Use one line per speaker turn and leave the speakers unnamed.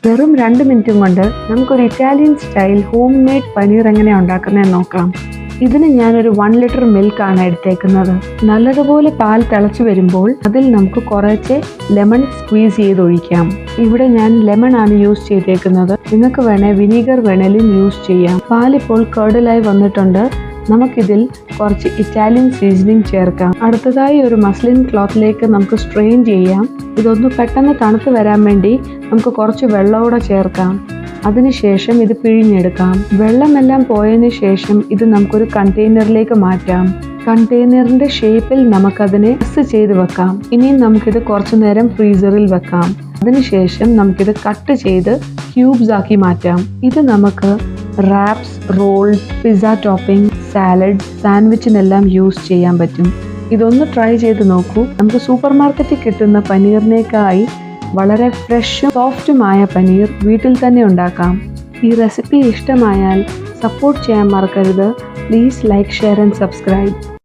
വെറും 2 മിനിറ്റും കൊണ്ട് നമുക്കൊരു Italian style home made paneer എങ്ങനെയാണ് ഉണ്ടാക്കുന്നതെന്ന് നോക്കാം. ഇതിന് ഞാനൊരു 1 ലിറ്റർ മിൽക്കാണ് എടുത്തേക്കുന്നത്. നല്ലതുപോലെ പാൽ തിളച്ചു വരുമ്പോൾ അതിൽ നമുക്ക് കുറച്ച് ലെമൺ സ്ക്വീസ് ചെയ്ത് ഒഴിക്കാം. ഇവിടെ ഞാൻ ലെമൺ ആണ് യൂസ് ചെയ്തേക്കുന്നത്. നിങ്ങൾക്ക് വേണേൽ വിനീഗർ വേണേലും യൂസ് ചെയ്യാം. പാലിപ്പോൾ കേർഡിലായി വന്നിട്ടുണ്ട്. നമുക്കിതിൽ കുറച്ച് ഇറ്റാലിയൻ സീസണിങ് ചേർക്കാം. അടുത്തതായി ഒരു മസ്ലിൻ ക്ലോത്തിലേക്ക് നമുക്ക് സ്ട്രെയിൻ ചെയ്യാം. ഇതൊന്ന് പെട്ടെന്ന് തണുത്ത് വരാൻ വേണ്ടി നമുക്ക് കുറച്ച് വെള്ളം കൂടെ ചേർക്കാം. അതിനുശേഷം ഇത് പിഴിഞ്ഞെടുക്കാം. വെള്ളമെല്ലാം പോയതിനു ശേഷം ഇത് നമുക്കൊരു കണ്ടെയ്നറിലേക്ക് മാറ്റാം. കണ്ടെയ്നറിന്റെ ഷേപ്പിൽ നമുക്കതിനെ പ്രസ് ചെയ്ത് വെക്കാം. ഇനിയും നമുക്കിത് കുറച്ചു നേരം ഫ്രീസറിൽ വെക്കാം. അതിനുശേഷം നമുക്കിത് കട്ട് ചെയ്ത് ക്യൂബ്സ് ആക്കി മാറ്റാം. ഇത് നമുക്ക് wraps, rolls, pizza topping, salad, സാൻഡ്വിച്ചിനെല്ലാം യൂസ് ചെയ്യാൻ പറ്റും. ഇതൊന്ന് ട്രൈ ചെയ്ത് നോക്കൂ. നമുക്ക് സൂപ്പർ മാർക്കറ്റിൽ കിട്ടുന്ന പനീറിനേക്കായി വളരെ ഫ്രഷും സോഫ്റ്റുമായ പനീർ വീട്ടിൽ തന്നെ ഉണ്ടാക്കാം. ഈ റെസിപ്പി ഇഷ്ടമായാൽ സപ്പോർട്ട് ചെയ്യാൻ മറക്കരുത്. Please like, share and subscribe.